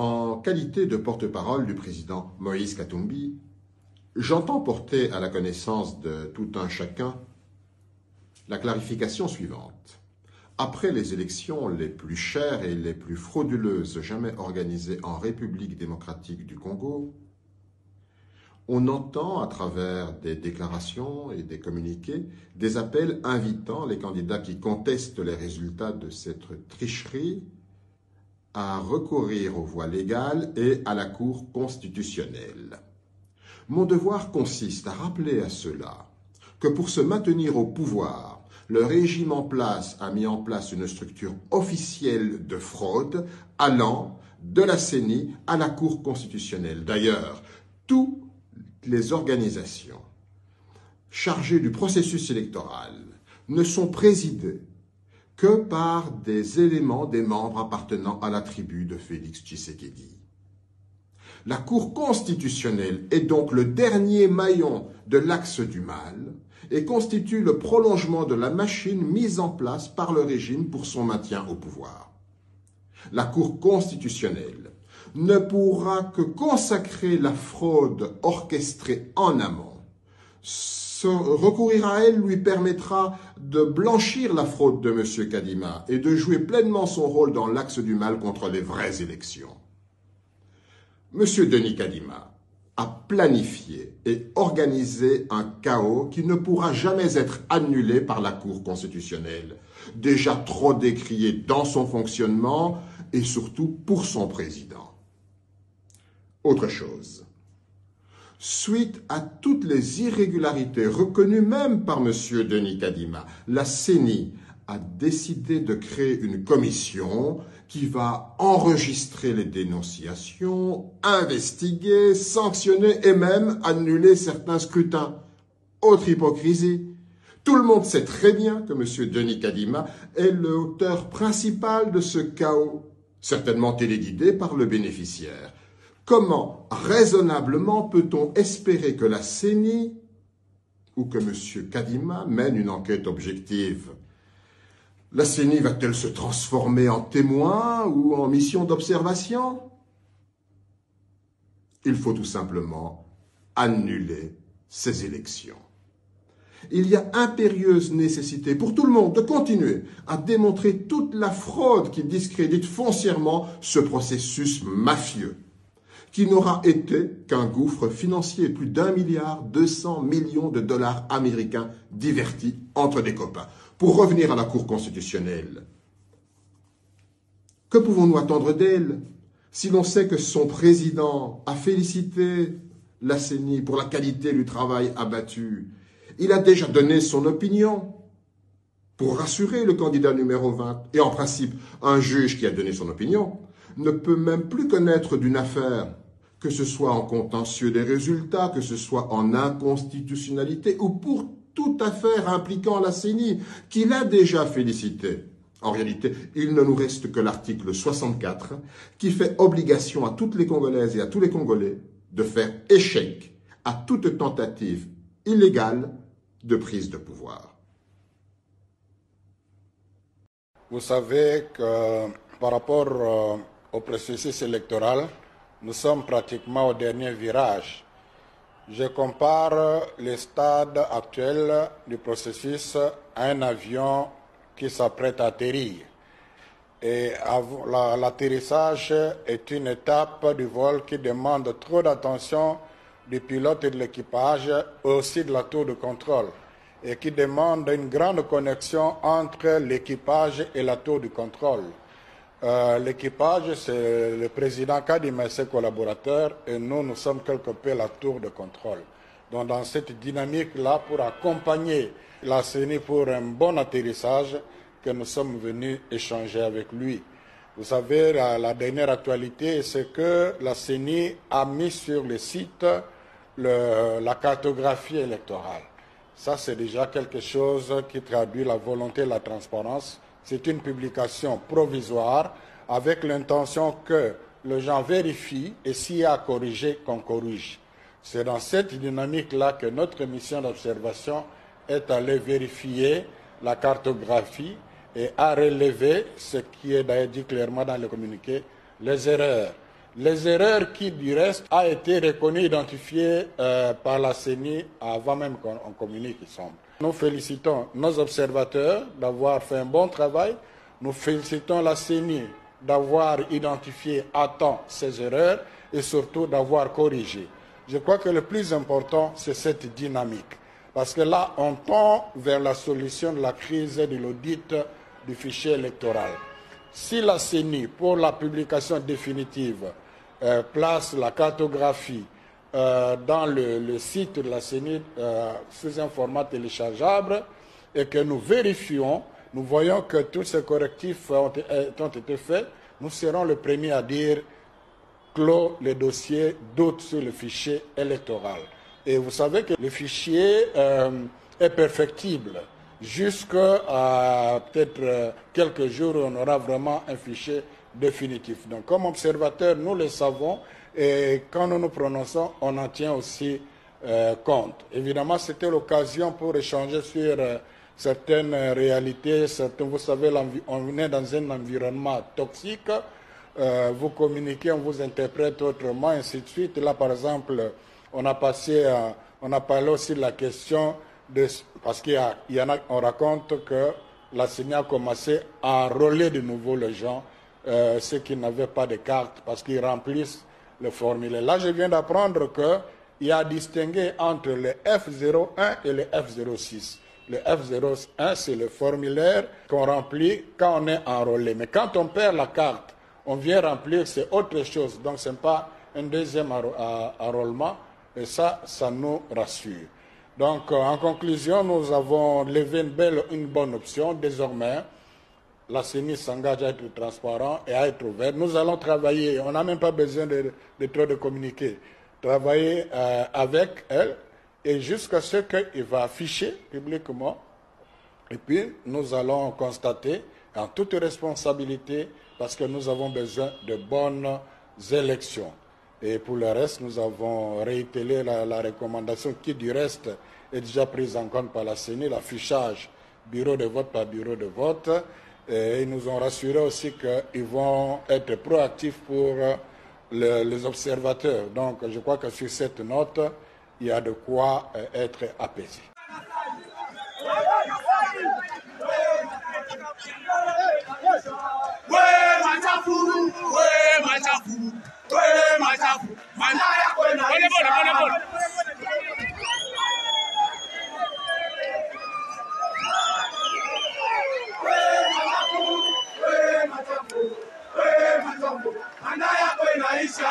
En qualité de porte-parole du président Moïse Katumbi, j'entends porter à la connaissance de tout un chacun la clarification suivante. Après les élections les plus chères et les plus frauduleuses jamais organisées en République démocratique du Congo, on entend à travers des déclarations et des communiqués des appels invitant les candidats qui contestent les résultats de cette tricherie à recourir aux voies légales et à la Cour constitutionnelle. Mon devoir consiste à rappeler à ceux-là que pour se maintenir au pouvoir, le régime en place a mis en place une structure officielle de fraude allant de la CENI à la Cour constitutionnelle. D'ailleurs, toutes les organisations chargées du processus électoral ne sont présidées que par des éléments, des membres appartenant à la tribu de Félix Tshisekedi. La Cour constitutionnelle est donc le dernier maillon de l'axe du mal et constitue le prolongement de la machine mise en place par le régime pour son maintien au pouvoir. La Cour constitutionnelle ne pourra que consacrer la fraude orchestrée en amont. Recourir à elle lui permettra de blanchir la fraude de M. Kadima et de jouer pleinement son rôle dans l'axe du mal contre les vraies élections. M. Denis Kadima a planifié et organisé un chaos qui ne pourra jamais être annulé par la Cour constitutionnelle, déjà trop décrié dans son fonctionnement et surtout pour son président. Autre chose. Suite à toutes les irrégularités reconnues même par M. Denis Kadima, la CENI a décidé de créer une commission qui va enregistrer les dénonciations, investiguer, sanctionner et même annuler certains scrutins. Autre hypocrisie. Tout le monde sait très bien que M. Denis Kadima est l'auteur principal de ce chaos, certainement téléguidé par le bénéficiaire. Comment, raisonnablement, peut-on espérer que la CENI ou que M. Kadima mène une enquête objective? La CENI va-t-elle se transformer en témoin ou en mission d'observation? Il faut tout simplement annuler ces élections. Il y a impérieuse nécessité pour tout le monde de continuer à démontrer toute la fraude qui discrédite foncièrement ce processus mafieux, qui n'aura été qu'un gouffre financier, plus d'1,2 milliard de dollars américains divertis entre des copains. Pour revenir à la Cour constitutionnelle, que pouvons-nous attendre d'elle si l'on sait que son président a félicité la CENI pour la qualité du travail abattu? Il a déjà donné son opinion pour rassurer le candidat numéro 20. Et en principe, un juge qui a donné son opinion ne peut même plus connaître d'une affaire, que ce soit en contentieux des résultats, que ce soit en inconstitutionnalité ou pour toute affaire impliquant la CENI, qu'il a déjà félicité. En réalité, il ne nous reste que l'article 64 qui fait obligation à toutes les Congolaises et à tous les Congolais de faire échec à toute tentative illégale de prise de pouvoir. Vous savez que par rapport au processus électoral, nous sommes pratiquement au dernier virage. Je compare le stade actuel du processus à un avion qui s'apprête à atterrir. Et l'atterrissage est une étape du vol qui demande trop d'attention du pilote et de l'équipage, aussi de la tour de contrôle, et qui demande une grande connexion entre l'équipage et la tour de contrôle. L'équipage, c'est le président Kadima et ses collaborateurs, et nous sommes quelque peu la tour de contrôle. Donc dans cette dynamique-là, pour accompagner la CENI pour un bon atterrissage, que nous sommes venus échanger avec lui. Vous savez, la dernière actualité, c'est que la CENI a mis sur le site la cartographie électorale. Ça, c'est déjà quelque chose qui traduit la volonté de la transparence. C'est une publication provisoire avec l'intention que les gens vérifient et s'il y a à corriger, qu'on corrige. C'est dans cette dynamique-là que notre mission d'observation est allée vérifier la cartographie et à relever ce qui est d'ailleurs dit clairement dans le communiqué, les erreurs. Les erreurs qui, du reste, a été reconnues, identifiées par la CENI avant même qu'on communique, il semble. Nous félicitons nos observateurs d'avoir fait un bon travail. Nous félicitons la CENI d'avoir identifié à temps ces erreurs et surtout d'avoir corrigé. Je crois que le plus important, c'est cette dynamique. Parce que là, on tend vers la solution de la crise de l'audit du fichier électoral. Si la CENI, pour la publication définitive, place la cartographie dans le site de la CENI sous un format téléchargeable et que nous vérifions, nous voyons que tous ces correctifs ont été faits, nous serons les premiers à dire clos les dossiers doute sur le fichier électoral. Et vous savez que le fichier est perfectible jusqu'à peut-être quelques jours où on aura vraiment un fichier définitif. Donc comme observateur, nous le savons et quand nous nous prononçons, on en tient aussi compte. Évidemment, c'était l'occasion pour échanger sur certaines réalités. Vous savez, on est dans un environnement toxique. Vous communiquez, on vous interprète autrement, ainsi de suite. Là, par exemple, on a parlé aussi de la question parce qu'il y en a, on raconte que la CENI a commencé à enrôler de nouveau les gens, ceux qui n'avaient pas de carte, parce qu'ils remplissent le formulaire. Là, je viens d'apprendre qu'il y a distingué entre le F01 et le F06. Le F01, c'est le formulaire qu'on remplit quand on est enrôlé. Mais quand on perd la carte, on vient remplir, c'est autre chose. Donc, ce n'est pas un deuxième enrôlement. Et ça nous rassure. Donc, en conclusion, nous avons levé une bonne option. Désormais, la CENI s'engage à être transparent et à être ouvert. Nous allons travailler, on n'a même pas besoin de trop de communiquer, travailler avec elle et jusqu'à ce qu'il va afficher publiquement. Et puis, nous allons constater en toute responsabilité parce que nous avons besoin de bonnes élections. Et pour le reste, nous avons réitéré la recommandation qui, du reste, est déjà prise en compte par la CENI, l'affichage bureau de vote par bureau de vote. Et ils nous ont rassuré aussi qu'ils vont être proactifs pour les observateurs. Donc, je crois que sur cette note, il y a de quoi être apaisé. Anda yako inaisha.